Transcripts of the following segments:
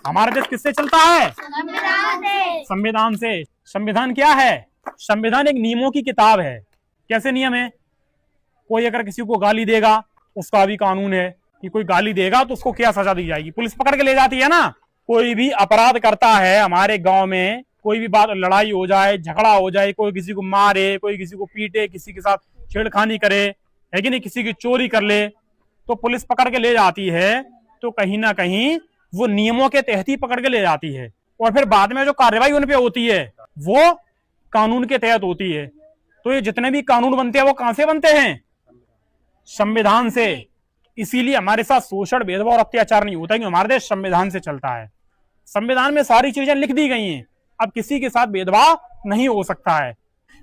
हमारा देश किससे चलता है? संविधान से। संविधान क्या है? संविधान एक नियमों की किताब है। कैसे नियम है? कोई अगर किसी को गाली देगा उसका भी कानून है कि कोई गाली देगा तो उसको क्या सजा दी जाएगी, पुलिस पकड़ के ले जाती है ना। कोई भी अपराध करता है हमारे गांव में, कोई भी बात लड़ाई हो जाए, झगड़ा हो जाए, कोई किसी को मारे, कोई किसी को पीटे, किसी के साथ छेड़खानी करे, है कि नहीं, किसी की चोरी कर ले, तो पुलिस पकड़ के ले जाती है। तो कहीं ना कहीं वो नियमों के तहत ही पकड़ के ले जाती है और फिर बाद में जो कार्रवाई उन पे होती है वो कानून के तहत होती है। तो ये जितने भी कानून बनते हैं वो कहां से बनते हैं? संविधान से। इसीलिए हमारे साथ शोषण, भेदभाव और अत्याचार नहीं होता, क्योंकि हमारा देश संविधान से चलता है। संविधान में सारी चीजें लिख दी गई हैं। अब किसी के साथ भेदभाव नहीं हो सकता है।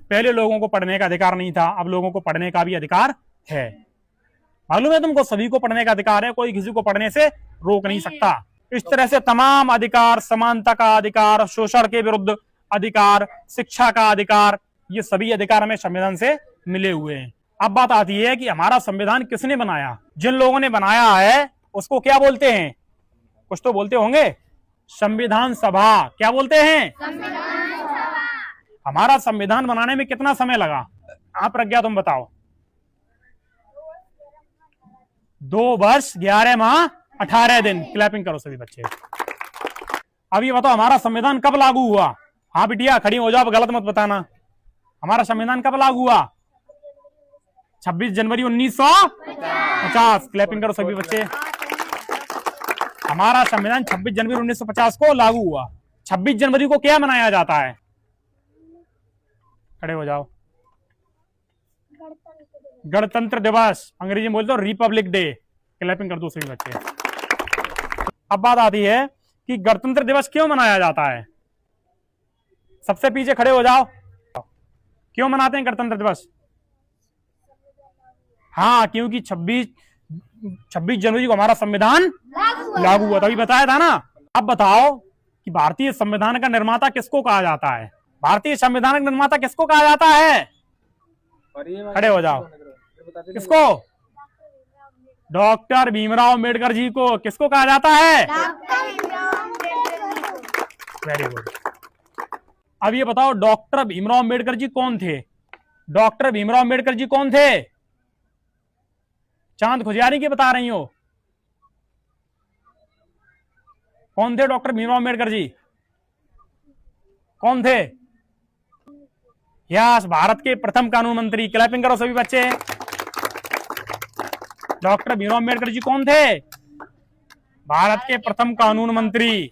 पहले लोगों को पढ़ने का अधिकार नहीं था, अब लोगों को पढ़ने का भी अधिकार है। मालूम है तुमको, सभी को पढ़ने का अधिकार है, कोई किसी को पढ़ने से रोक नहीं सकता। इस तरह से तमाम अधिकार, समानता का अधिकार, शोषण के विरुद्ध अधिकार, शिक्षा का अधिकार, ये सभी अधिकार हमें संविधान से मिले हुए हैं। अब बात आती है कि हमारा संविधान किसने बनाया? जिन लोगों ने बनाया है उसको क्या बोलते हैं? कुछ तो बोलते होंगे। संविधान सभा। क्या बोलते हैं? संविधान सभा। हमारा संविधान बनाने में कितना समय लगा? आप प्रज्ञा तुम बताओ। 2 वर्ष 11 माह 18 दिन। क्लैपिंग करो सभी बच्चे। अब ये बताओ हमारा संविधान कब लागू हुआ? हाँ बिटिया खड़ी हो जाओ, गलत मत बताना। हमारा संविधान कब लागू हुआ? 26 जनवरी 1950। क्लैपिंग करो सभी बच्चे। हमारा संविधान 26 जनवरी 1950 को लागू हुआ। 26 जनवरी को क्या मनाया जाता है? खड़े हो जाओ। गणतंत्र दिवस, अंग्रेजी में बोलते हो रिपब्लिक डे। क्लैपिंग कर दो सभी बच्चे। अब बात आती है कि गणतंत्र दिवस क्यों मनाया जाता है? सबसे पीछे खड़े हो जाओ। क्यों मनाते हैं गणतंत्र दिवस? हाँ, क्योंकि 26 जनवरी को हमारा संविधान लागू हुआ, तभी बताया था ना। अब बताओ कि भारतीय संविधान का निर्माता किसको कहा जाता है? भारतीय संविधान का निर्माता किसको कहा जाता है? खड़े हो जाओ। किसको? डॉक्टर भीमराव अम्बेडकर जी को। किसको कहा जाता है? Very good. अब ये बताओ डॉक्टर भीमराव अम्बेडकर जी कौन थे? डॉक्टर भीमराव अम्बेडकर जी कौन थे? चांद खुजियारी की बता रही हो? कौन थे डॉक्टर भीमराव अम्बेडकर जी? कौन थे? यस, भारत के प्रथम कानून मंत्री। क्लैपिंग करो सभी बच्चे। डॉक्टर भीमराव अम्बेडकर जी कौन थे? भारत के प्रथम कानून मंत्री।